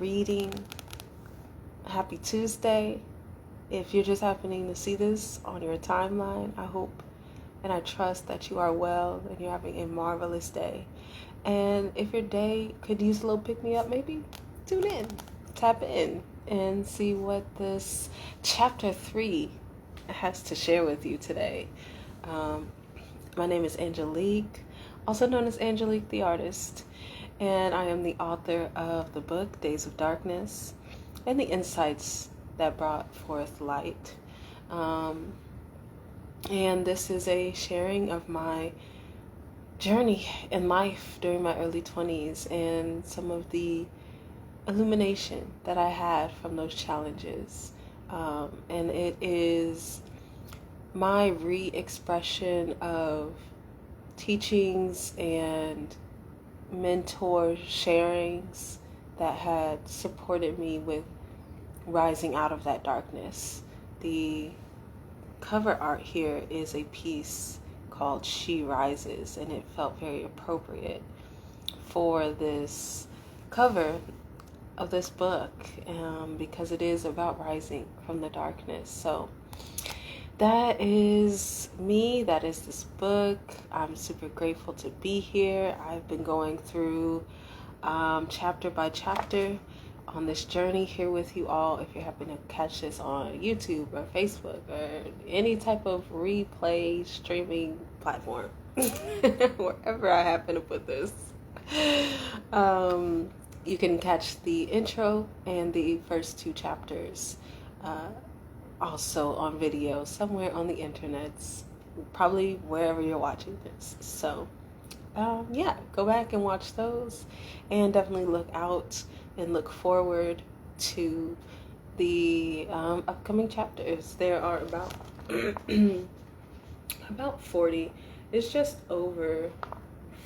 reading. Happy Tuesday. If you're just happening to see this on your timeline, I hope and I trust that you are well and you're having a marvelous day. And if your day could use a little pick me up, maybe tune in, tap in, and see what this chapter 3 has to share with you today. My name is Angelique, also known as Angelique the Artist, and I am the author of the book Days of Darkness and the insights that brought forth light. And this is a sharing of my journey in life during my early 20s and some of the illumination that I had from those challenges. And it is my re-expression of teachings and mentor sharings that had supported me with rising out of that darkness. The cover art here is a piece called She Rises, and it felt very appropriate for this cover of this book because it is about rising from the darkness. So that is me, that is this book. I'm super grateful to be here. I've been going through chapter by chapter on this journey here with you all. If you happen to catch this on YouTube or Facebook or any type of replay streaming platform, wherever I happen to put this, you can catch the intro and the first 2 chapters also on video somewhere on the internets, probably wherever you're watching this. So go back and watch those, and definitely look out and look forward to the upcoming chapters. There are about about 40. It's just over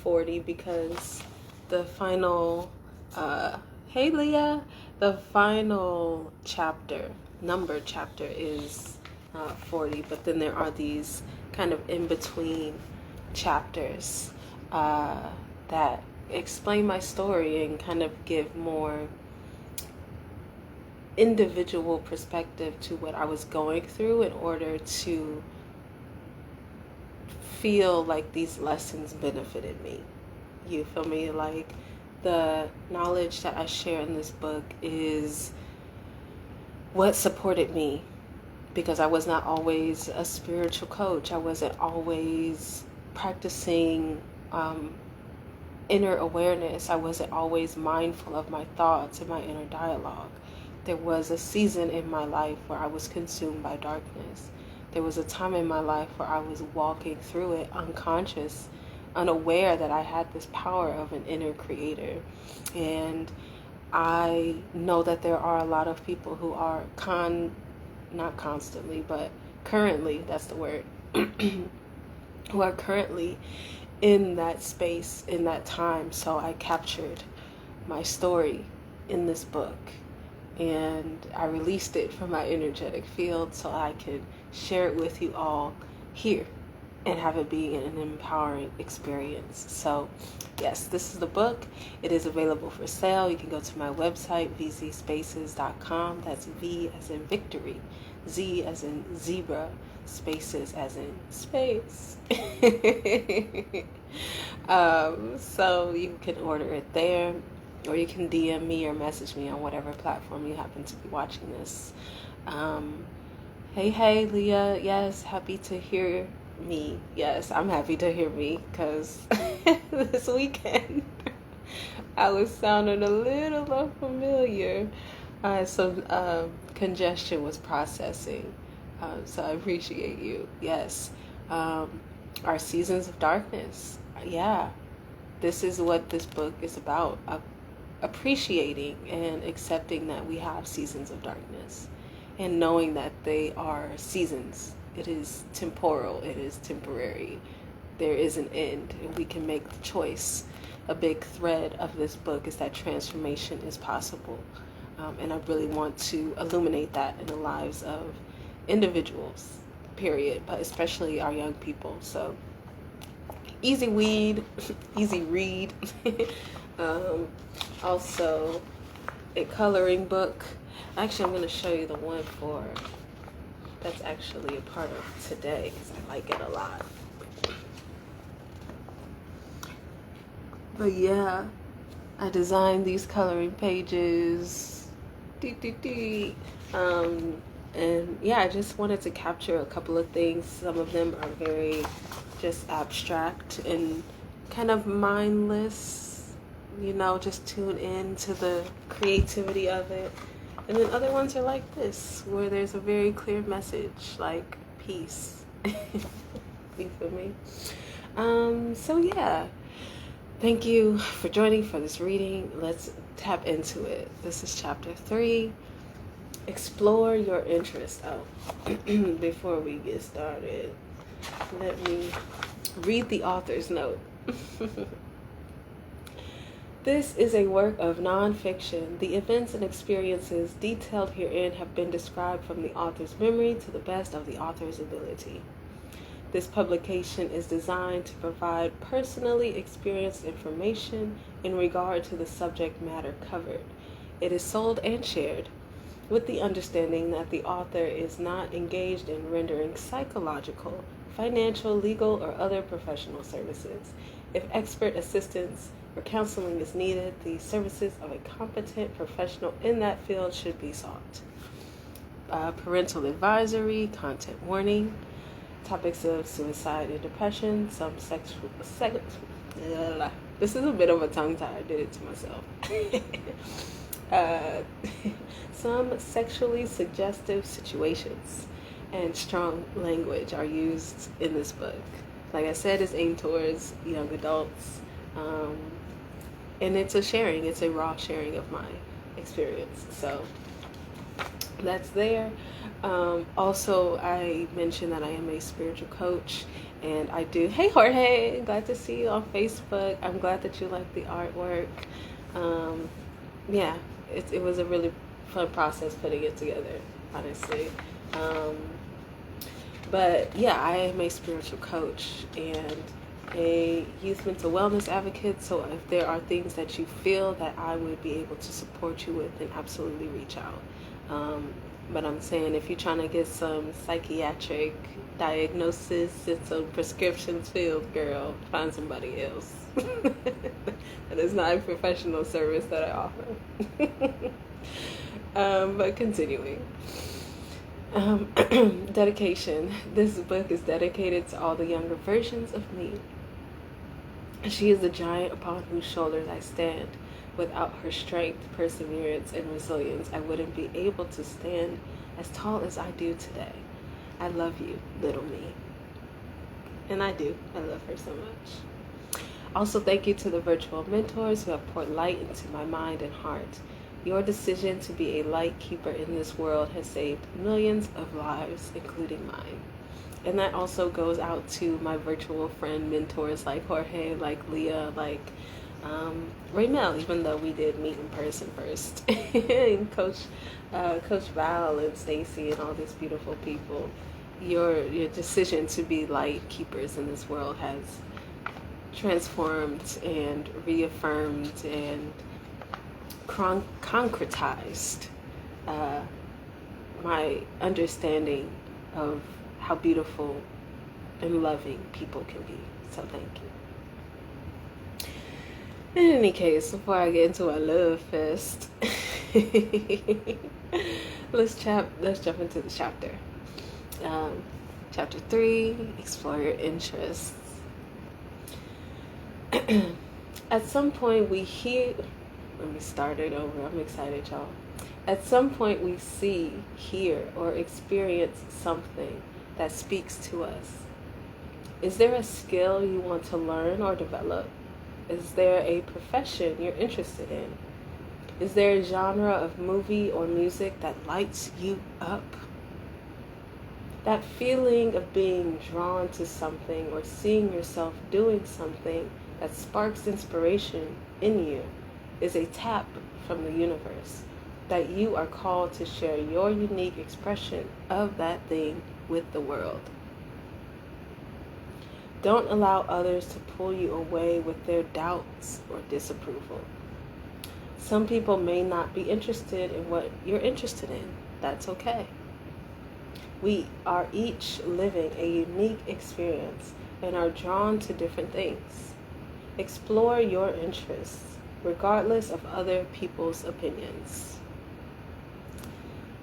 40 because the final hey Leah, the final chapter, numbered chapter, is 40, but then there are these kind of in between chapters that explain my story and kind of give more individual perspective to what I was going through in order to feel like these lessons benefited me. You feel me? Like, the knowledge that I share in this book is what supported me, because I was not always a spiritual coach. I wasn't always practicing inner awareness. I wasn't always mindful of my thoughts and my inner dialogue. There was a season in my life where I was consumed by darkness. There was a time in my life where I was walking through it unconscious, unaware that I had this power of an inner creator. And I know that there are a lot of people who are not constantly, but currently, that's the word, who are currently in that space, in that time. So I captured my story in this book, and I released it from my energetic field so I could share it with you all here and have it be an empowering experience. So yes, this is the book. It is available for sale. You can go to my website, vzspaces.com. That's V as in victory, Z as in zebra, spaces as in space. So you can order it there, or you can DM me or message me on whatever platform you happen to be watching this. Hey Leah, yes, happy to hear me. Yes, I'm happy to hear me, because this weekend I was sounding a little unfamiliar. Some congestion was processing. So I appreciate you. Yes. Our seasons of darkness. Yeah. This is what this book is about. Appreciating and accepting that we have seasons of darkness, and knowing that they are seasons. It is temporal. It is temporary. There is an end, and we can make the choice. A big thread of this book is that transformation is possible. And I really want to illuminate that in the lives of individuals, period, but especially our young people. So easy weed, easy read. Also, a coloring book. Actually, I'm going to show you the one for that's actually a part of today because I like it a lot. But yeah, I designed these coloring pages. And yeah, I just wanted to capture a couple of things. Some of them are very just abstract and kind of mindless, just tune in to the creativity of it. And then other ones are like this, where there's a very clear message, like peace. You feel me? So yeah, thank you for joining for this reading. Let's tap into it. This is chapter 3. Explore your interest. Oh, before we get started, let me read the author's note. This is a work of nonfiction. The events and experiences detailed herein have been described from the author's memory to the best of the author's ability. This publication is designed to provide personally experienced information in regard to the subject matter covered. It is sold and shared with the understanding that the author is not engaged in rendering psychological, financial, legal, or other professional services. If expert assistance or counseling is needed, the services of a competent professional in that field should be sought. Parental advisory, content warning, topics of suicide and depression, this is a bit of a tongue tie, I did it to myself. Some sexually suggestive situations and strong language are used in this book. Like I said, it's aimed towards young adults, and it's a raw sharing of my experience. So that's there. Also, I mentioned that I am a spiritual coach, and I do. Hey, Jorge, glad to see you on Facebook. I'm glad that you like the artwork. Yeah, it was a really fun process putting it together, honestly. But yeah, I am a spiritual coach and a youth mental wellness advocate. So if there are things that you feel that I would be able to support you with, then absolutely reach out. But I'm saying if you're trying to get some psychiatric diagnosis and some prescriptions filled, girl, find somebody else. That is not a professional service that I offer. But continuing. Dedication. This book is dedicated to all the younger versions of me. She is the giant upon whose shoulders I stand. Without her strength, perseverance, and resilience, I wouldn't be able to stand as tall as I do today. I love you, little me. And I do. I love her so much. Also, thank you to the virtual mentors who have poured light into my mind and heart. Your decision to be a light keeper in this world has saved millions of lives, including mine. And that also goes out to my virtual friend mentors like Jorge, like Leah, like Raymel, even though we did meet in person first. And Coach Val and Stacy and all these beautiful people. Your decision to be light keepers in this world has transformed and reaffirmed and concretized my understanding of how beautiful and loving people can be. So thank you. In any case, before I get into our love fest, let's jump into the chapter. Chapter 3, explore your interests. At some point we hear, let me start it over, I'm excited, y'all. At some point we see, hear, or experience something that speaks to us. Is there a skill you want to learn or develop? Is there a profession you're interested in? Is there a genre of movie or music that lights you up? That feeling of being drawn to something or seeing yourself doing something that sparks inspiration in you is a tap from the universe that you are called to share your unique expression of that thing with the world. Don't allow others to pull you away with their doubts or disapproval. Some people may not be interested in what you're interested in. That's okay. We are each living a unique experience and are drawn to different things. Explore your interests, regardless of other people's opinions.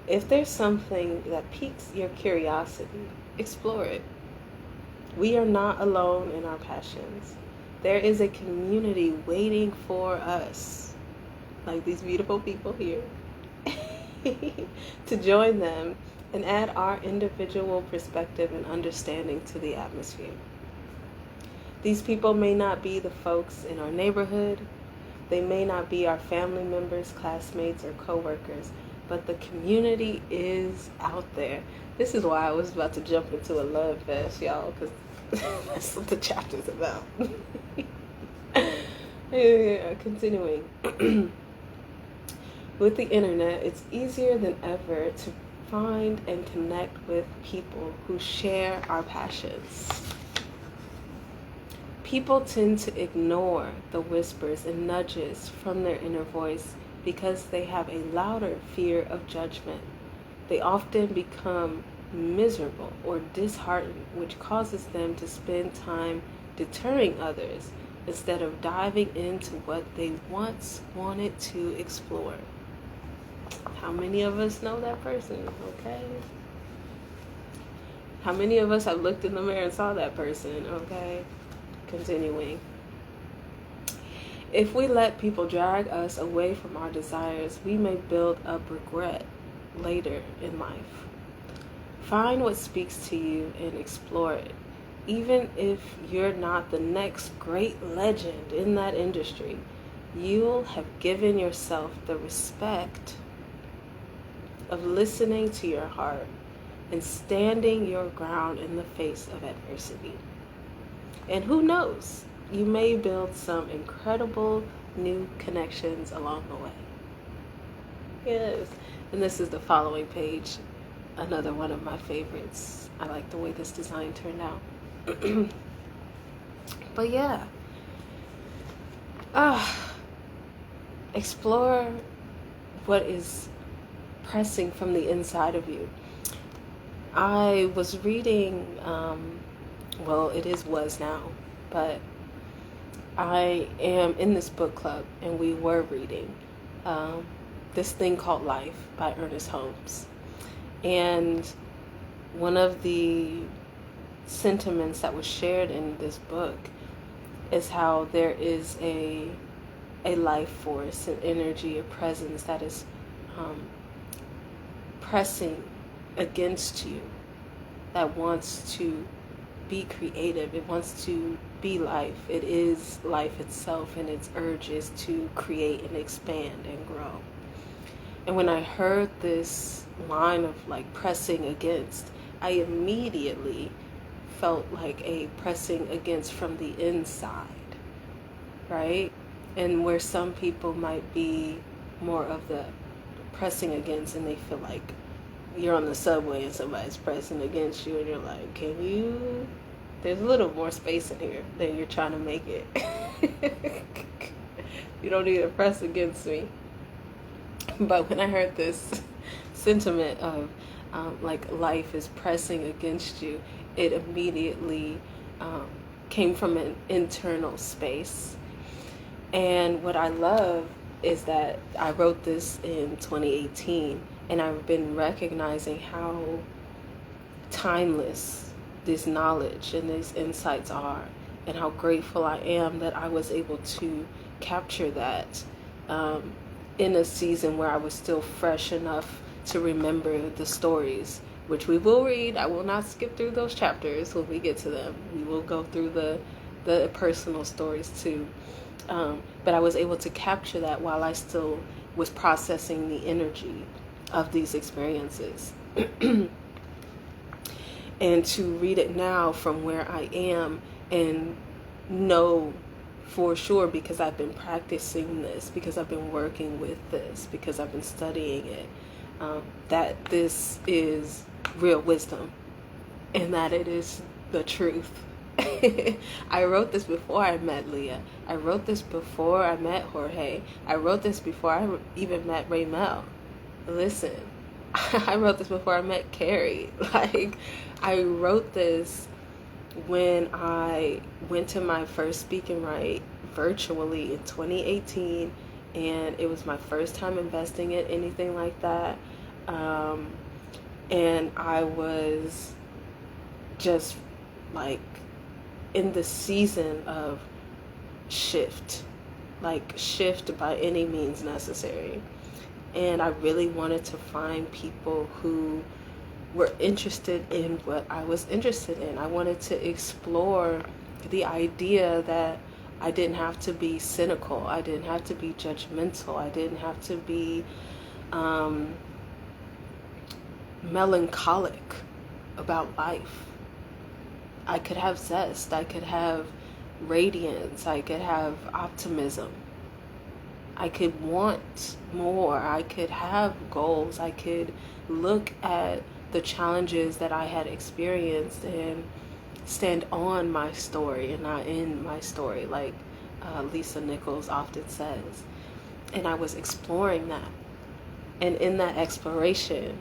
If there's something that piques your curiosity, explore it. We are not alone in our passions. There is a community waiting for us, like these beautiful people here, to join them and add our individual perspective and understanding to the atmosphere. These people may not be the folks in our neighborhood. They may not be our family members, classmates, or coworkers, but the community is out there. This is why I was about to jump into a love fest, y'all, because that's what the chapter's about. Yeah, continuing. With the internet, it's easier than ever to find and connect with people who share our passions. People tend to ignore the whispers and nudges from their inner voice because they have a louder fear of judgment. They often become miserable or disheartened, which causes them to spend time deterring others instead of diving into what they once wanted to explore. How many of us know that person, okay? How many of us have looked in the mirror and saw that person, okay? Continuing. If we let people drag us away from our desires, we may build up regret later in life. Find what speaks to you and explore it. Even if you're not the next great legend in that industry, you'll have given yourself the respect of listening to your heart and standing your ground in the face of adversity. And who knows, you may build some incredible new connections along the way. Yes, and this is the following page, another one of my favorites. I like the way this design turned out. But yeah, explore what is pressing from the inside of you. I was reading, well, was now, but I am in this book club, and we were reading This Thing Called Life by Ernest Holmes. And one of the sentiments that was shared in this book is how there is a life force, an energy, a presence that is pressing against you, that wants to be creative. It wants to be life. It is life itself, and its urge is to create and expand and grow. And when I heard this line of like pressing against, I immediately felt like a pressing against from the inside, right? And where some people might be more of the pressing against, and they feel like you're on the subway and somebody's pressing against you, and you're like, there's a little more space in here than you're trying to make it. You don't need to press against me. But when I heard this sentiment of like life is pressing against you, it immediately came from an internal space. And what I love is that I wrote this in 2018, and I've been recognizing how timeless this knowledge and these insights are, and how grateful I am that I was able to capture that in a season where I was still fresh enough to remember the stories, which we will read. I will not skip through those chapters when we get to them. We will go through the personal stories too. But I was able to capture that while I still was processing the energy of these experiences. And to read it now from where I am and know for sure, because I've been practicing this, because I've been working with this, because I've been studying it, that this is real wisdom and that it is the truth. I wrote this before I met Leah. I wrote this before I met Jorge. I wrote this before I even met Raymel. Listen, I wrote this before I met Carrie. Like, I wrote this when I went to my first speak and write virtually in 2018, and it was my first time investing in anything like that. And I was just like in the season of shift, like shift by any means necessary. And I really wanted to find people who were interested in what I was interested in. I wanted to explore the idea that I didn't have to be cynical. I didn't have to be judgmental. I didn't have to be melancholic about life. I could have zest. I could have radiance. I could have optimism. I could want more. I could have goals. I could look at the challenges that I had experienced and stand on my story and not in my story, like Lisa Nichols often says. And I was exploring that. And in that exploration,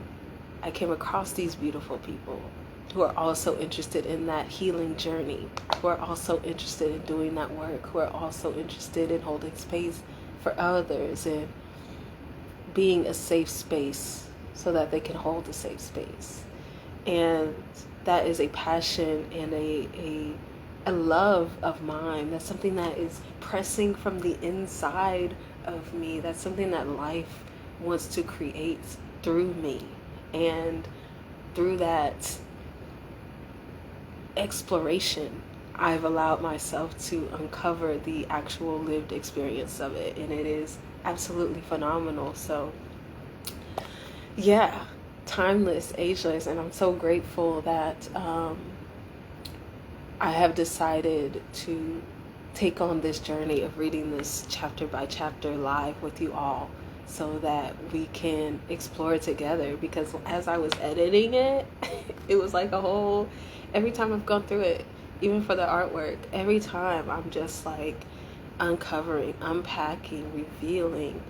I came across these beautiful people who are also interested in that healing journey, who are also interested in doing that work, who are also interested in holding space for others and being a safe space so that they can hold a safe space. And that is a passion and a love of mine. That's something that is pressing from the inside of me. That's something that life wants to create through me. And through that exploration, I've allowed myself to uncover the actual lived experience of it, and it is absolutely phenomenal. So yeah, timeless, ageless, and I'm so grateful that I have decided to take on this journey of reading this chapter by chapter live with you all so that we can explore it together. Because as I was editing it, it was like a whole, every time I've gone through it, even for the artwork, every time I'm just like uncovering, unpacking, revealing,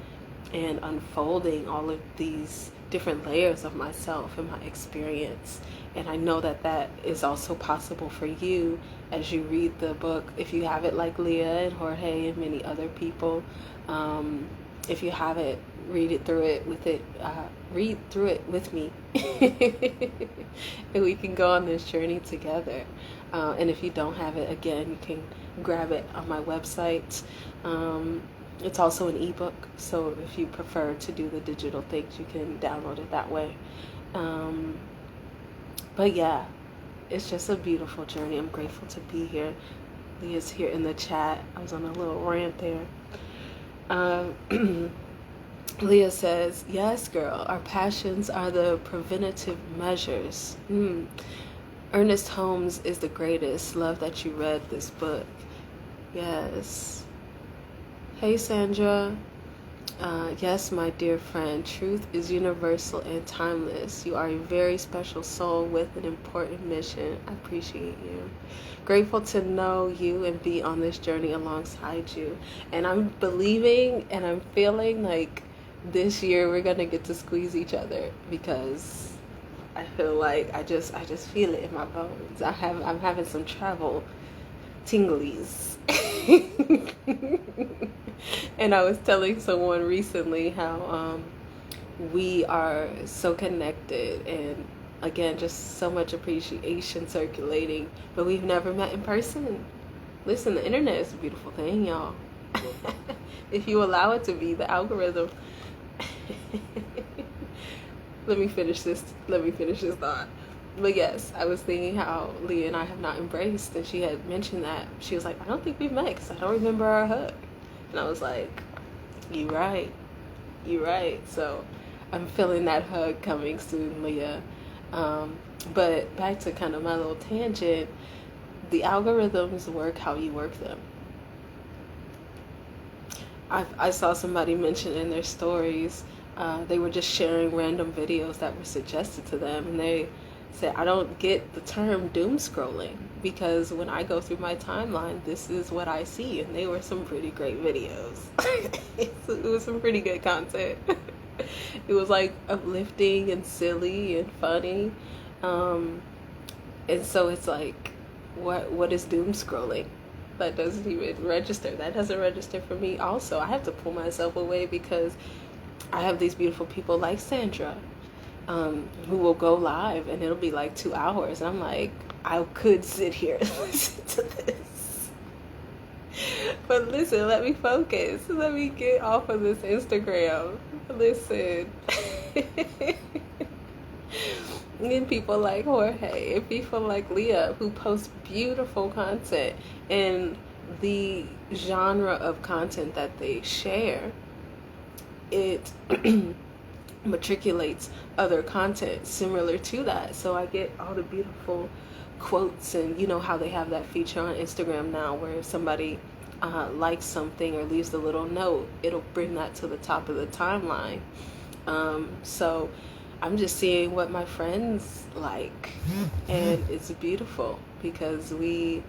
and unfolding all of these different layers of myself and my experience. And I know that that is also possible for you as you read the book. If you have it like Leah and Jorge and many other people, if you have it, read through it with me. And we can go on this journey together. And if you don't have it, again, you can grab it on my website. It's also an ebook, so if you prefer to do the digital things, you can download it that way. But yeah, it's just a beautiful journey. I'm grateful to be here. Leah's here in the chat. I was on a little rant there. Leah says, yes, girl, our passions are the preventative measures. Ernest Holmes is the greatest. Love that you read this book. Yes. Hey, Sandra. Yes, my dear friend, truth is universal and timeless. You are a very special soul with an important mission. I appreciate you. Grateful to know you and be on this journey alongside you. And I'm believing and I'm feeling like this year we're gonna get to squeeze each other, because I feel like I just feel it in my bones. I'm having some travel tinglies. And I was telling someone recently how we are so connected, and again, just so much appreciation circulating, but we've never met in person. Listen, the internet is a beautiful thing, y'all. If you allow it to be, the algorithm. Let me finish this thought. But yes, I was thinking how Leah and I have not embraced, and she had mentioned that. She was like, I don't think we've met because I don't remember our hug. And I was like, you right. So I'm feeling that hug coming soon, Leah. But back to kind of my little tangent, the algorithms work how you work them. I saw somebody mention in their stories, they were just sharing random videos that were suggested to them, and said, I don't get the term doom scrolling because when I go through my timeline, this is what I see. And they were some pretty great videos. It was some pretty good content. It was like uplifting and silly and funny. And so it's like, what is doom scrolling? That doesn't even register. That doesn't register for me. Also, I have to pull myself away because I have these beautiful people like Sandra, who will go live and it'll be like 2 hours. And I'm like, I could sit here and listen to this. But listen, let me focus. Let me get off of this Instagram. Listen. And people like Jorge and people like Leah who post beautiful content, and the genre of content that they share, it matriculates other content similar to that. So I get all the beautiful quotes, and you know how they have that feature on Instagram now where if somebody likes something or leaves a little note, it'll bring that to the top of the timeline. So I'm just seeing what my friends like, and it's beautiful because we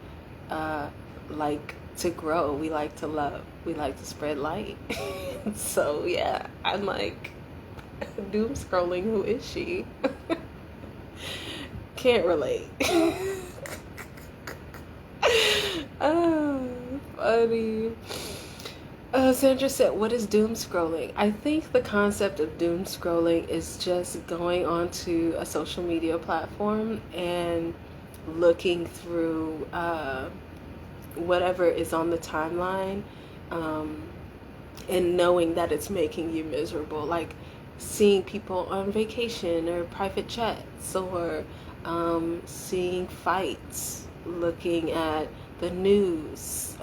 like to grow, we like to love, we like to spread light. So yeah, I'm like, doom scrolling, who is she? Can't relate. Oh, funny. Sandra said, what is doom scrolling? I think the concept of doom scrolling is just going onto a social media platform and looking through whatever is on the timeline, and knowing that it's making you miserable. Like seeing people on vacation or private jets, or seeing fights, looking at the news,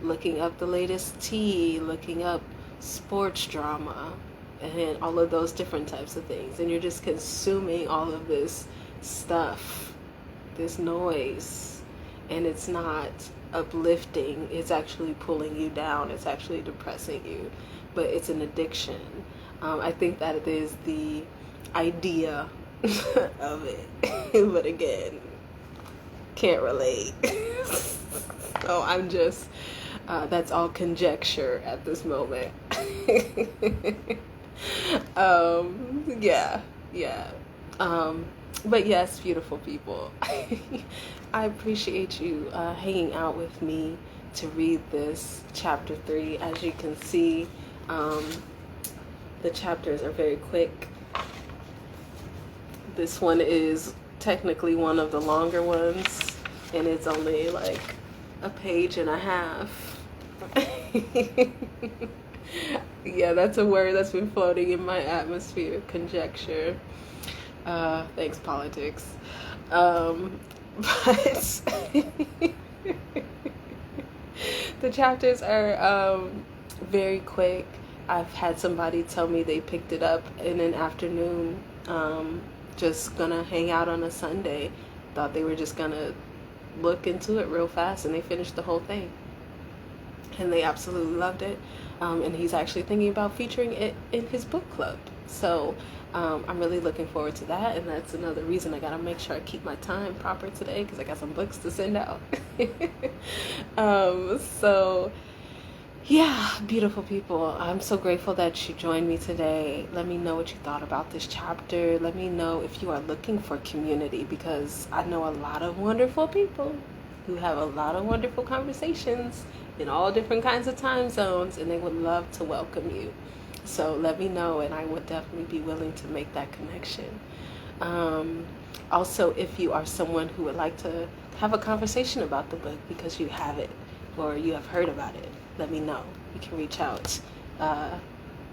looking up the latest tea, looking up sports drama, and all of those different types of things. And you're just consuming all of this stuff, this noise, and it's not uplifting. It's actually pulling you down. It's actually depressing you, but it's an addiction. I think that it is the idea of it. But again, can't relate. So I'm just, that's all conjecture at this moment. Yeah. But yes, beautiful people. I appreciate you hanging out with me to read this chapter 3. As you can see, the chapters are very quick. This one is technically one of the longer ones, and it's only like a page and a half. Yeah, that's a word that's been floating in my atmosphere, conjecture. Thanks, politics. But the chapters are very quick. I've had somebody tell me they picked it up in an afternoon, just gonna hang out on a Sunday. Thought they were just gonna look into it real fast, and they finished the whole thing. And they absolutely loved it. And he's actually thinking about featuring it in his book club. So I'm really looking forward to that, and that's another reason I gotta make sure I keep my time proper today, because I got some books to send out. So yeah, beautiful people, I'm so grateful that you joined me today. Let me know what you thought about this chapter. Let me know if you are looking for community, because I know a lot of wonderful people who have a lot of wonderful conversations in all different kinds of time zones, and they would love to welcome you. So let me know, and I would definitely be willing to make that connection. Also, if you are someone who would like to have a conversation about the book because you have it or you have heard about it, let me know. You can reach out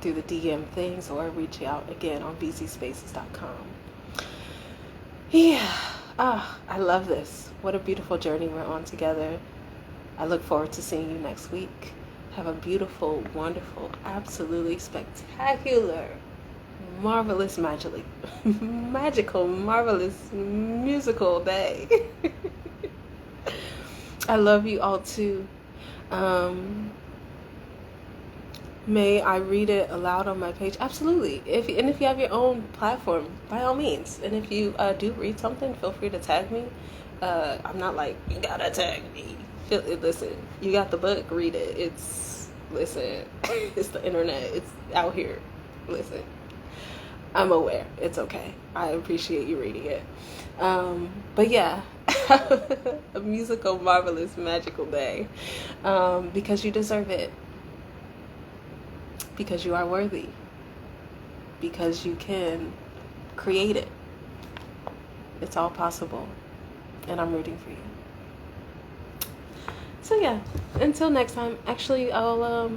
through the DM things, or reach out again on bzspaces.com. Yeah, I love this. What a beautiful journey we're on together. I look forward to seeing you next week. Have a beautiful, wonderful, absolutely spectacular, marvelous, magical, marvelous, musical day. I love you all too. May I read it aloud on my page? Absolutely. If you have your own platform, by all means. And if you do read something, feel free to tag me. I'm not like, you gotta tag me. Listen, you got the book, read it. Listen, it's the internet. It's out here. Listen, I'm aware. It's okay. I appreciate you reading it. But yeah, a musical, marvelous, magical day. Because you deserve it. Because you are worthy. Because you can create it. It's all possible. And I'm rooting for you. So yeah, until next time. Actually, I'll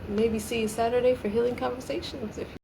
maybe see you Saturday for Healing Conversations if you